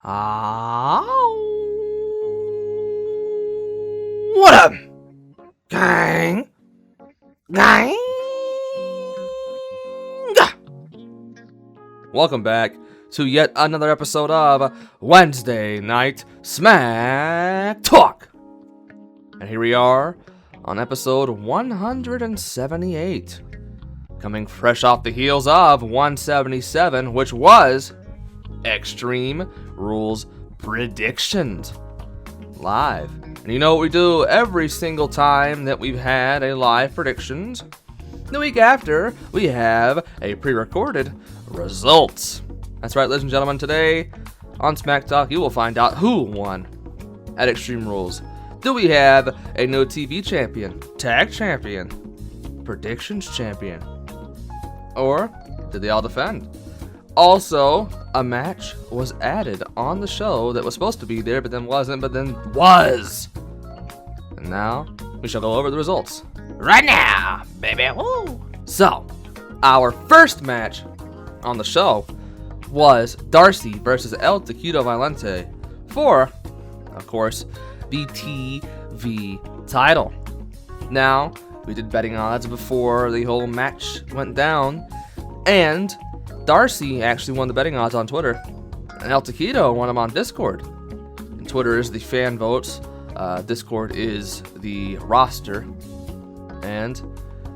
What up, Kang? Gang? Welcome back to yet another episode of Wednesday Night SmackTalk. And here we are on episode 178, coming fresh off the heels of 177, which was Extreme Rules Predictions live. And you know what we do every single time that we've had a live predictions? The week after, we have a pre-recorded results. That's right, ladies and gentlemen, today on SmackTalk, you will find out who won at Extreme Rules. Do we have a new TV champion, tag champion, predictions champion, or did they all defend? Also, a match was added on the show that was supposed to be there, but then wasn't, but then was. And now, we shall go over the results. Right now, baby, woo! So, our first match on the show was Darcy versus El Taquito Valente for, of course, the TV title. Now, we did betting odds before the whole match went down, and Darcy actually won the betting odds on Twitter, and El Taquito won them on Discord. And Twitter is the fan votes, Discord is the roster, and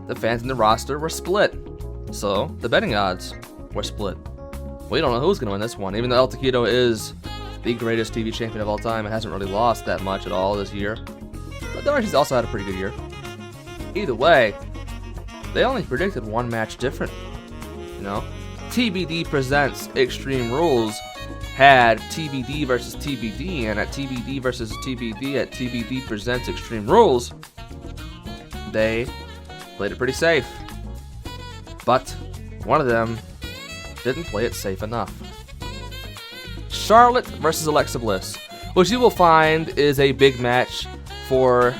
the fans in the roster were split. So, the betting odds were split. We don't know who's going to win this one, even though El Taquito is the greatest TV champion of all time and hasn't really lost that much at all this year. But Darcy's also had a pretty good year. Either way, they only predicted one match different, you know? TBD Presents Extreme Rules had TBD versus TBD, and at TBD versus TBD at TBD Presents Extreme Rules, they played it pretty safe. But one of them didn't play it safe enough. Charlotte versus Alexa Bliss, which you will find is a big match for,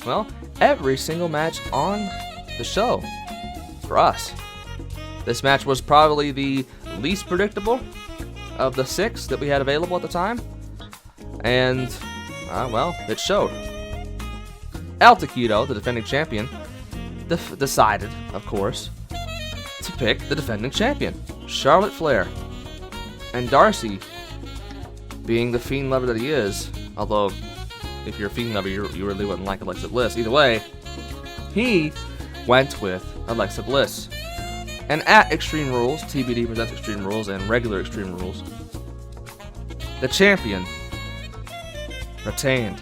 well, every single match on the show for us. This match was probably the least predictable of the 6 that we had available at the time. And, well, it showed. El Taquito, the defending champion, decided, of course, to pick the defending champion, Charlotte Flair. And Darcy, being the Fiend lover that he is, although if you're a Fiend lover, you really wouldn't like Alexa Bliss. Either way, he went with Alexa Bliss. And at Extreme Rules, TBD Presents Extreme Rules, and regular Extreme Rules, the champion retained.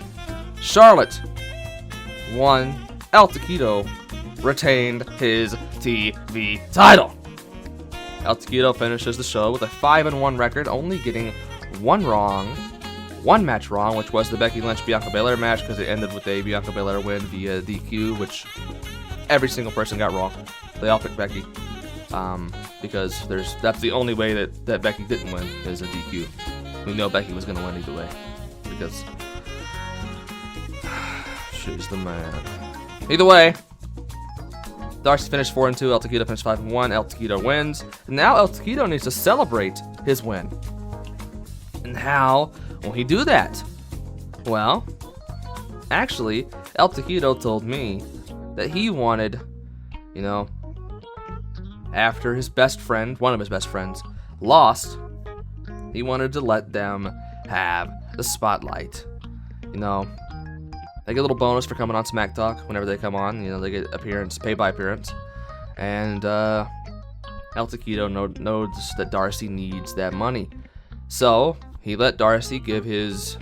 Charlotte won. El Taquito retained his TV title. El Taquito finishes the show with a 5-1 record, only getting one match wrong, which was the Becky Lynch-Bianca Belair match, because it ended with a Bianca Belair win via DQ, which every single person got wrong. They all picked Becky. Because that's the only way that Becky didn't win is a DQ. We know Becky was going to win either way, because she's the man. Either way, Darcy finished 4-2, El Taquito finished 5-1, El Taquito wins. And now El Taquito needs to celebrate his win. And how will he do that? Well, actually, El Taquito told me that he wanted, you know, after his best friend, one of his best friends, lost, he wanted to let them have the spotlight. You know, they get a little bonus for coming on SmackTalk whenever they come on. You know, they get pay by appearance. And El Taquito knows that Darcy needs that money. So, he let Darcy give his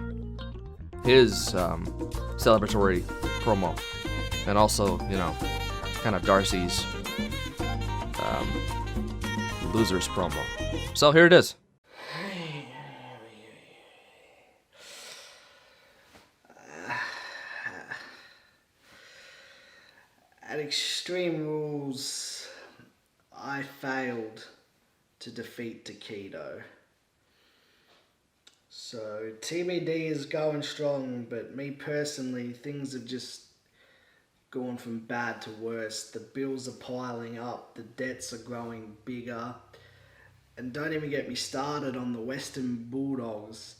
celebratory promo. And also, you know, kind of Darcy's losers promo. So here it is. At Extreme Rules, I failed to defeat Taquito. So TBD is going strong, but me personally, things have just gone from bad to worse. The bills are piling up, the debts are growing bigger, And don't even get me started on the Western Bulldogs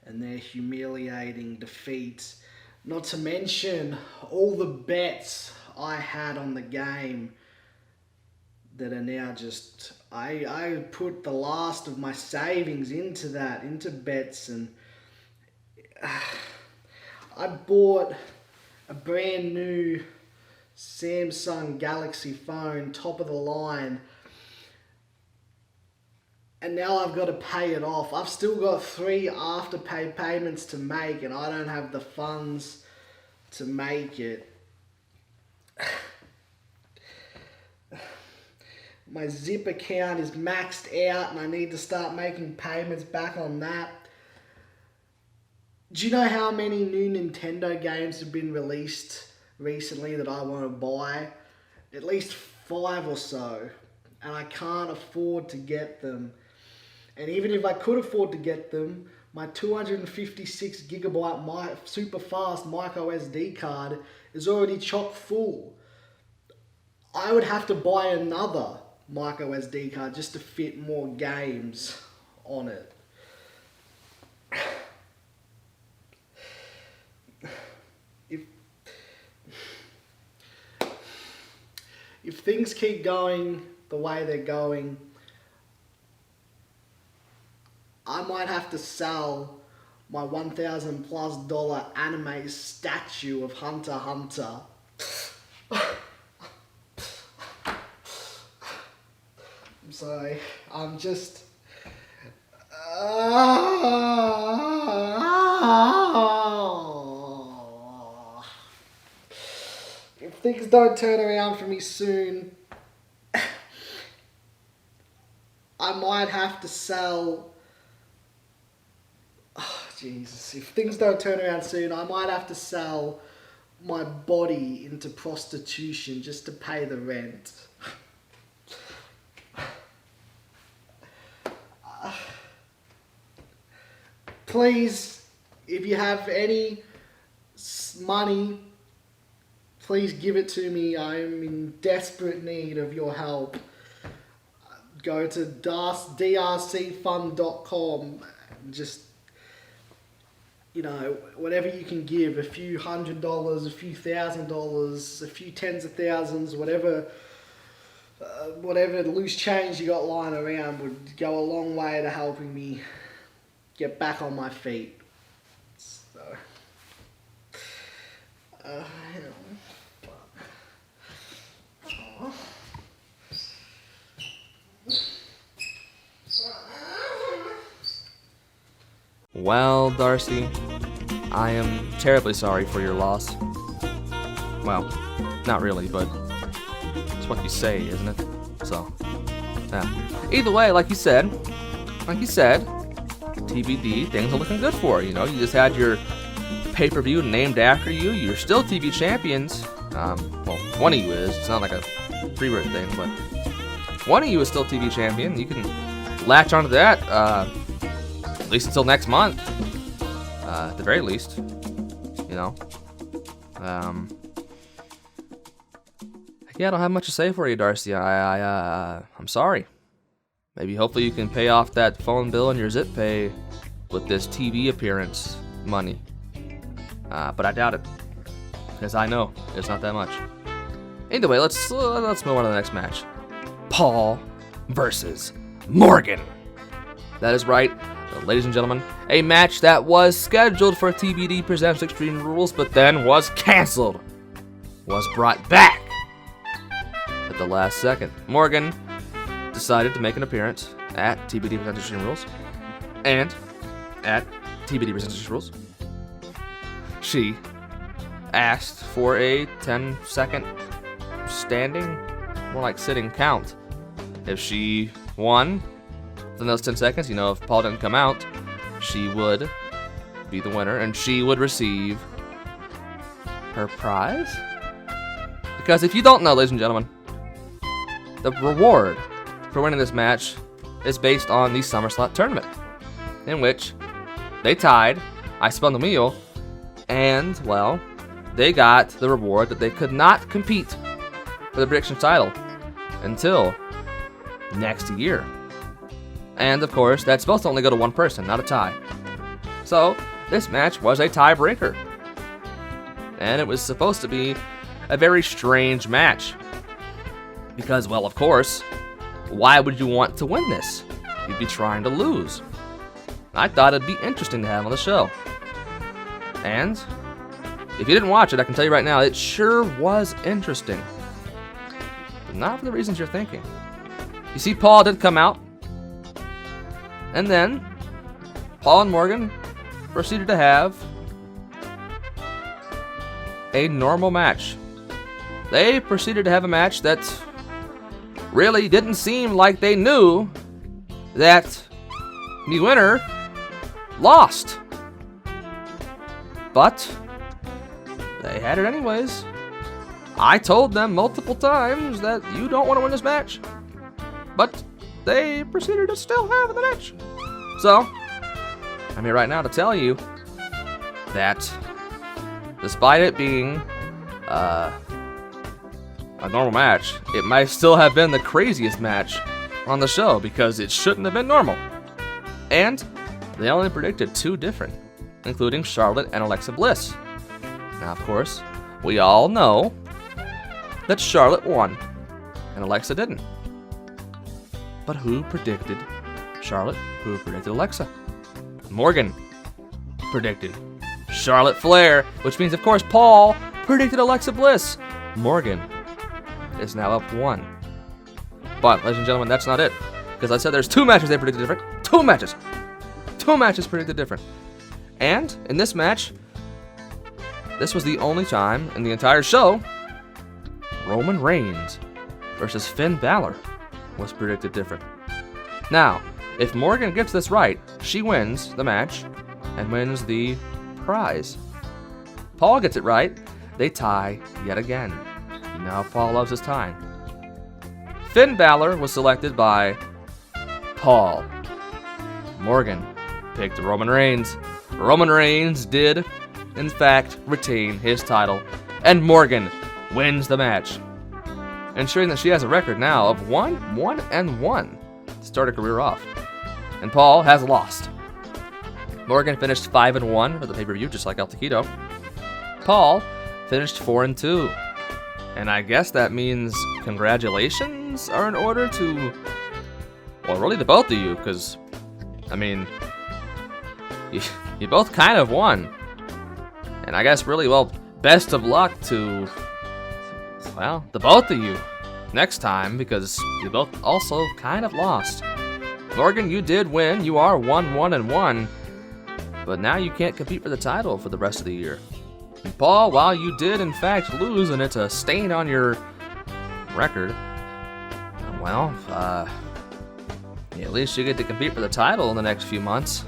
and their humiliating defeats. Not to mention all the bets I had on the game that are now just... I put the last of my savings into bets, and I bought a brand new Samsung Galaxy phone, top of the line, and now I've got to pay it off. I've still got 3 afterpay payments to make, and I don't have the funds to make it. My Zip account is maxed out, and I need to start making payments back on that. Do you know how many new Nintendo games have been released recently that I want to buy? At least 5 or so. And I can't afford to get them. And even if I could afford to get them, my 256 gigabyte super fast micro SD card is already chock full. I would have to buy another micro SD card just to fit more games on it. If things keep going the way they're going, I might have to sell my $1,000+ anime statue of Hunter x Hunter. I'm sorry, I'm just... If things don't turn around for me soon, I might have to sell... Oh, Jesus. If things don't turn around soon, I might have to sell my body into prostitution just to pay the rent. Please, if you have any money, please give it to me. I am in desperate need of your help. Go to drcfund.com and just, you know, whatever you can give, a few $100, a few $1,000, a few tens of thousands, whatever loose change you got lying around would go a long way to helping me get back on my feet. So, Well, Darcy, I am terribly sorry for your loss. Well, not really, but it's what you say, isn't it? So, yeah. Either way, like you said, TBD, things are looking good for you. You know, you just had your pay-per-view named after you. You're still TV champions. Well, one of you is. It's not like a pre-word thing, but one of you is still TV champion. You can latch onto that, at least until next month. At the very least, you know. Yeah, I don't have much to say for you, Darcy. I'm sorry. Maybe hopefully you can pay off that phone bill and your Zip Pay with this TV appearance money. But I doubt it, because I know it's not that much. Either way, let's move on to the next match. Paul versus Morgan. That is right, ladies and gentlemen. A match that was scheduled for TBD Presents Extreme Rules, but then was canceled. Was brought back at the last second. Morgan decided to make an appearance at TBD Presents Extreme Rules, and at TBD Presents Extreme Rules, she asked for a 10-second standing, more like sitting count. If she won in those 10 seconds, you know, if Paul didn't come out, she would be the winner, and she would receive her prize. Because if you don't know, ladies and gentlemen, the reward for winning this match is based on the SummerSlam tournament, in which they tied, I spun the wheel, and, well, they got the reward that they could not compete for the prediction title until next year. And of course, that's supposed to only go to one person, not a tie. So, this match was a tiebreaker. And it was supposed to be a very strange match. Because, well, of course, why would you want to win this? You'd be trying to lose. I thought it'd be interesting to have on the show. And if you didn't watch it, I can tell you right now, it sure was interesting. But not for the reasons you're thinking. You see, Paul did come out. And then, Paul and Morgan proceeded to have a normal match. They proceeded to have a match that really didn't seem like they knew that the winner lost. But they had it anyways. I told them multiple times that you don't want to win this match. But they proceeded to still have the match. So, I'm here right now to tell you that despite it being a normal match, it might still have been the craziest match on the show because it shouldn't have been normal. And they only predicted 2 different, including Charlotte and Alexa Bliss. Now, of course, we all know that Charlotte won and Alexa didn't. But who predicted Charlotte? Who predicted Alexa? Morgan predicted Charlotte Flair, which means, of course, Paul predicted Alexa Bliss. Morgan is now up 1. But, ladies and gentlemen, that's not it. Because I said there's 2 matches they predicted different. 2 matches! 2 matches predicted different. And, in this match, this was the only time in the entire show Roman Reigns versus Finn Balor was predicted different. Now, if Morgan gets this right, she wins the match and wins the prize. Paul gets it right, they tie yet again. You know how Paul loves his tying. Finn Balor was selected by Paul. Morgan picked Roman Reigns. Roman Reigns did, in fact, retain his title, and Morgan wins the match, ensuring that she has a record now of 1-1-1 to start her career off. And Paul has lost. Morgan finished 5-1 for the pay-per-view, just like El Taquito. Paul finished 4-2. And I guess that means congratulations are in order to, well, really to both of you, because, I mean, you both kind of won. And I guess really, well, best of luck to, well, the both of you next time, because you both also kind of lost. Morgan, you did win. You are 1-1-1. But now you can't compete for the title for the rest of the year. And Paul, while you did in fact lose, and it's a stain on your record, well, at least you get to compete for the title in the next few months.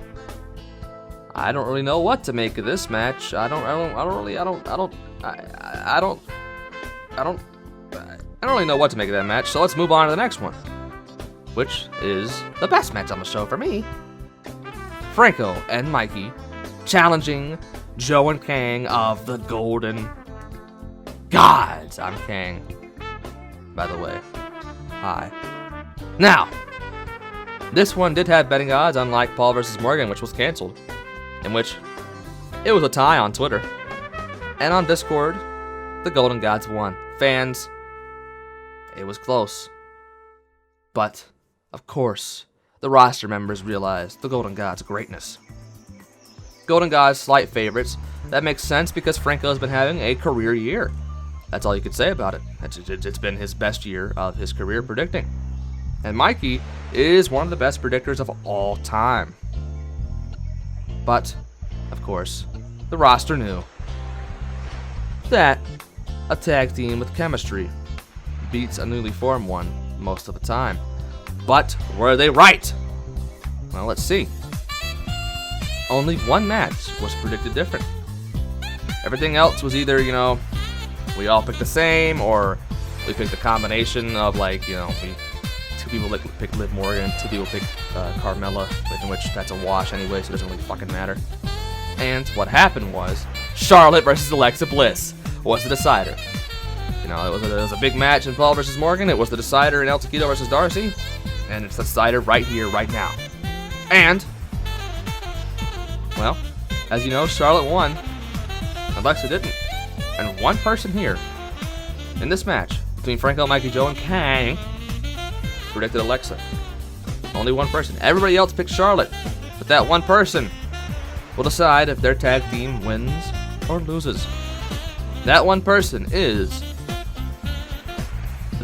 I don't really know what to make of this match. I don't really know what to make of that match. So let's move on to the next one, which is the best match on the show for me. Franco and Mikey challenging Joe and Kang of the Golden Gods. I'm Kang, by the way. Hi. Now, this one did have betting odds, unlike Paul versus Morgan, which was canceled, in which it was a tie on Twitter. And on Discord, the Golden Gods won. Fans, it was close. But, of course, the roster members realized the Golden Gods' greatness. Golden Gods, slight favorites. That makes sense because Franco's been having a career year. That's all you could say about it. It's been his best year of his career predicting. And Mikey is one of the best predictors of all time. But, of course, the roster knew that a tag team with chemistry beats a newly formed one most of the time. But were they right? Well, let's see. Only one match was predicted different. Everything else was either, we all picked the same, or we picked a combination of, two people picked Liv Morgan, 2 people picked Carmella, in which that's a wash anyway, so it doesn't really fucking matter. And what happened was, Charlotte versus Alexa Bliss was the decider. It was a big match in Paul versus Morgan. It was the decider in El Taquito versus Darcy. And it's decided right here, right now. And, well, as you know, Charlotte won. Alexa didn't. And one person here, in this match, between Franco, Mikey Joe, and Kang, predicted Alexa. Only one person. Everybody else picked Charlotte. But that one person will decide if their tag team wins or loses. That one person is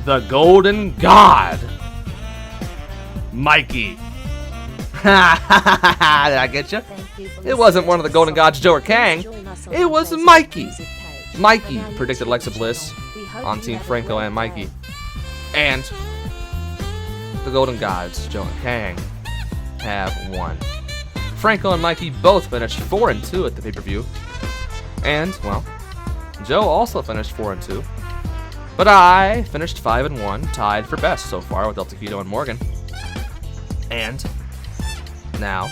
the Golden God, Mikey. Did I get you? It wasn't one of the Golden Gods, Joe or Kang. It was Mikey. Mikey predicted Alexa Bliss on Team Franco and Mikey. And the Golden Gods, Joe and Kang, have won. Franco and Mikey both finished 4-2 at the pay-per-view. And, well, Joe also finished 4-2. But I finished 5-1, tied for best so far with El Taquito and Morgan. And now,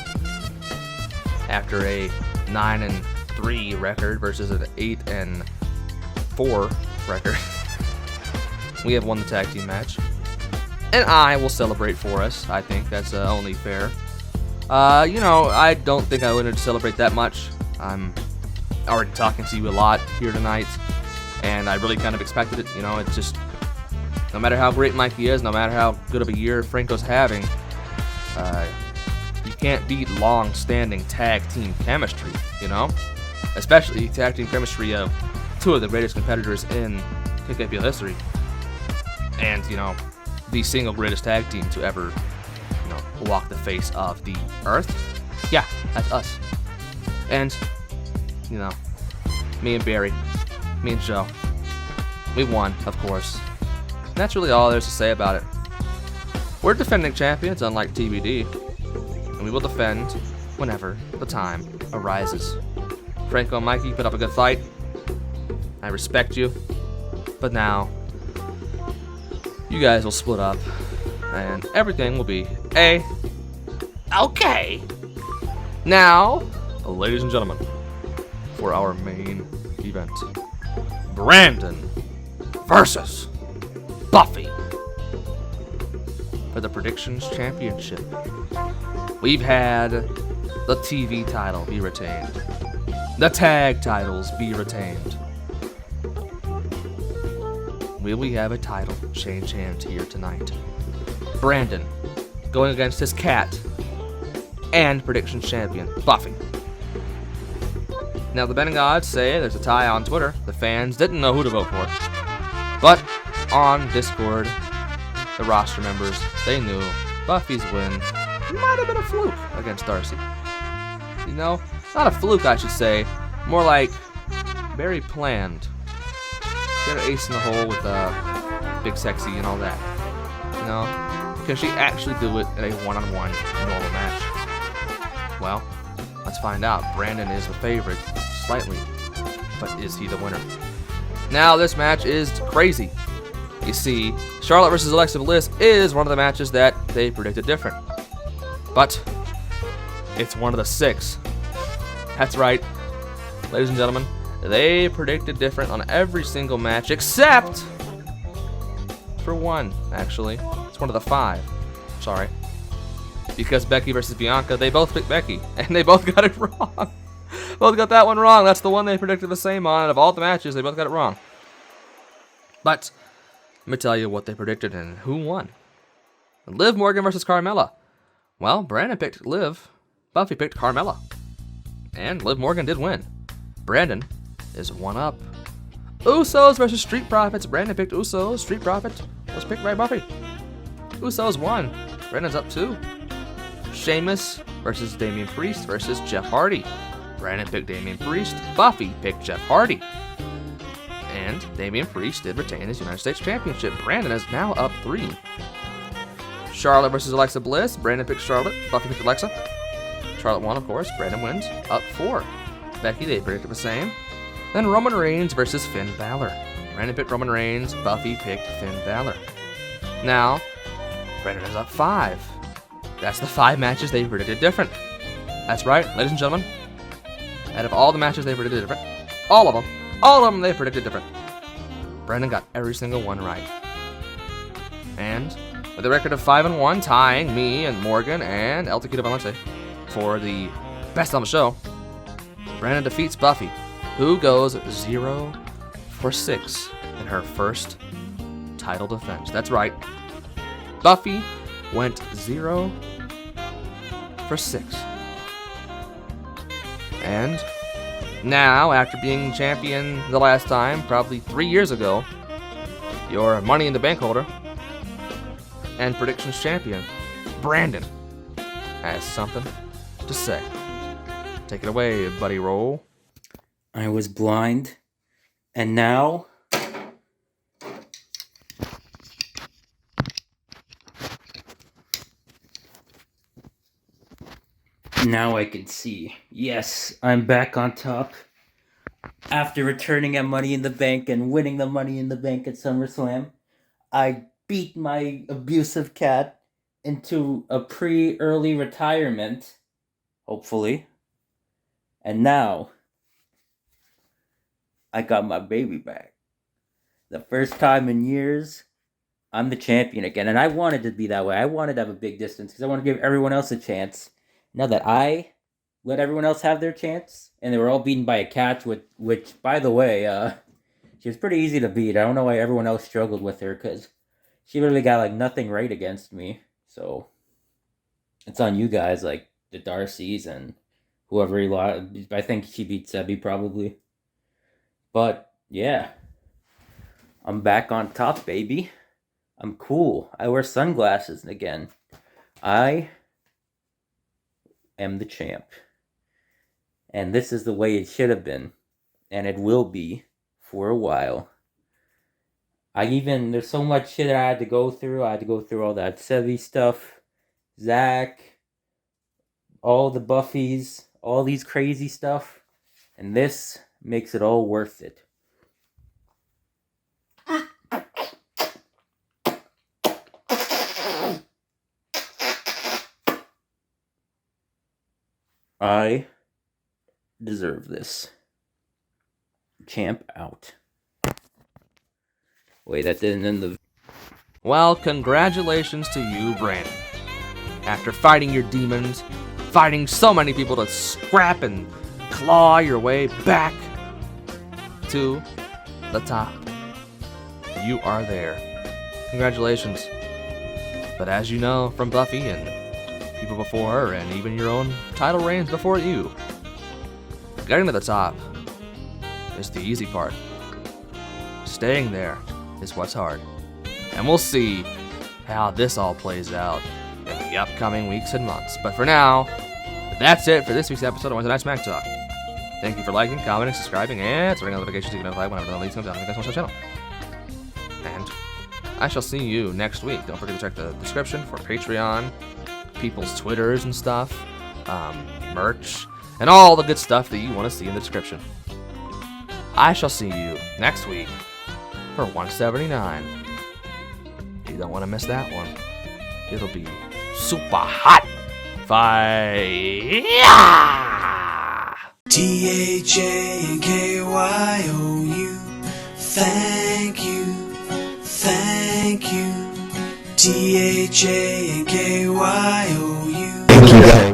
after a 9-3 record versus an 8-4 record, we have won the tag team match. And I will celebrate for us. I think that's only fair. I don't think I wanted to celebrate that much. I'm already talking to you a lot here tonight, and I really kind of expected it. It's just, no matter how great Mikey is, no matter how good of a year Franco's having, you can't beat long-standing tag team chemistry, Especially tag team chemistry of two of the greatest competitors in KKPL history. And, the single greatest tag team to ever, walk the face of the earth. Yeah, that's us. And, me and Barry, me and Joe, we won, of course. And that's really all there's to say about it. We're defending champions, unlike TBD, and we will defend whenever the time arises. Franco and Mikey put up a good fight. I respect you, but now you guys will split up, and everything will be okay. Now, ladies and gentlemen, for our main event, Brandon versus Buffy for the Predictions Championship. We've had the TV title be retained, the tag titles be retained. Will we have a title change hands here tonight? Brandon going against his cat and Predictions champion, Buffy. Now, the betting odds say there's a tie on Twitter. The fans didn't know who to vote for. But on Discord, the roster members, they knew Buffy's win might have been a fluke against Darcy. Not a fluke, I should say. More like very planned. Get an ace in the hole with Big Sexy and all that. Can she actually do it in a one-on-one normal match? Well, let's find out. Brandon is the favorite, slightly, but is he the winner? Now, this match is crazy. You see, Charlotte versus Alexa Bliss is one of the matches that they predicted different. But it's one of the 6. That's right, ladies and gentlemen. They predicted different on every single match except for one, actually. It's one of the 5. Sorry. Because Becky versus Bianca, they both picked Becky, and they both got it wrong. Both got that one wrong. That's the one they predicted the same on, and of all the matches, they both got it wrong. But let me tell you what they predicted and who won. Liv Morgan versus Carmella. Well, Brandon picked Liv. Buffy picked Carmella. And Liv Morgan did win. Brandon is 1-up. Usos versus Street Profits. Brandon picked Usos. Street Profit was picked by Buffy. Usos won. Brandon's up 2. Sheamus versus Damian Priest versus Jeff Hardy. Brandon picked Damian Priest. Buffy picked Jeff Hardy. And Damian Priest did retain his United States Championship. Brandon is now up 3. Charlotte versus Alexa Bliss. Brandon picked Charlotte. Buffy picked Alexa. Charlotte won, of course. Brandon wins. Up 4. Becky, they predicted the same. Then Roman Reigns versus Finn Balor. Brandon picked Roman Reigns. Buffy picked Finn Balor. Now, Brandon is up 5. That's the 5 matches they predicted different. That's right, ladies and gentlemen. Out of all the matches they predicted different, all of them they predicted different. Brandon got every single one right. And with a record of 5-1, tying me and Morgan and El Tequila Valente for the best on the show. Brandon defeats Buffy, who goes 0 for 6 in her first title defense. That's right. Buffy went 0 for 6. And now, after being champion the last time, probably 3 years ago, your Money in the Bank holder and predictions champion, Brandon, has something to say. Take it away, Buddy Roll. I was blind, and now I can see. Yes, I'm back on top. After returning at Money in the Bank and winning the Money in the Bank at SummerSlam, I beat my abusive cat into a pre-early retirement, hopefully. And now, I got my baby back. The first time in years, I'm the champion again. And I wanted to be that way. I wanted to have a big distance because I want to give everyone else a chance. Now that I let everyone else have their chance, and they were all beaten by a cat, which by the way, she was pretty easy to beat. I don't know why everyone else struggled with her, because she literally got like nothing right against me. So it's on you guys, like the Darcys and whoever he lost. I think she beat Sebi probably. But yeah, I'm back on top, baby. I'm cool. I wear sunglasses again. I am the champ. And this is the way it should have been. And it will be for a while. There's so much shit that I had to go through. I had to go through all that Sevi stuff. Zach. All the Buffies. All these crazy stuff. And this makes it all worth it. I deserve this. Champ out. Wait, that didn't end the... Well, congratulations to you, Brandon. After fighting your demons, fighting so many people to scrap and claw your way back to the top. You are there. Congratulations. But as you know from Buffy and people before her, and even your own title reigns before you, getting to the top is the easy part. Staying there is what's hard. And we'll see how this all plays out in the upcoming weeks and months. But for now, that's it for this week's episode of Wednesday Night SmackTalk. Thank you for liking, commenting, subscribing, and turning on notifications so you can notify whenever the release comes out. Thank you guys so much for the channel. And I shall see you next week. Don't forget to check the description for Patreon, people's Twitters and stuff, merch, and all the good stuff that you want to see in the description. I shall see you next week for 179. You don't want to miss that one. It'll be super hot. Fire! THANKYOU. Thank you. Thank you. THANKYOU. Thank you, guys.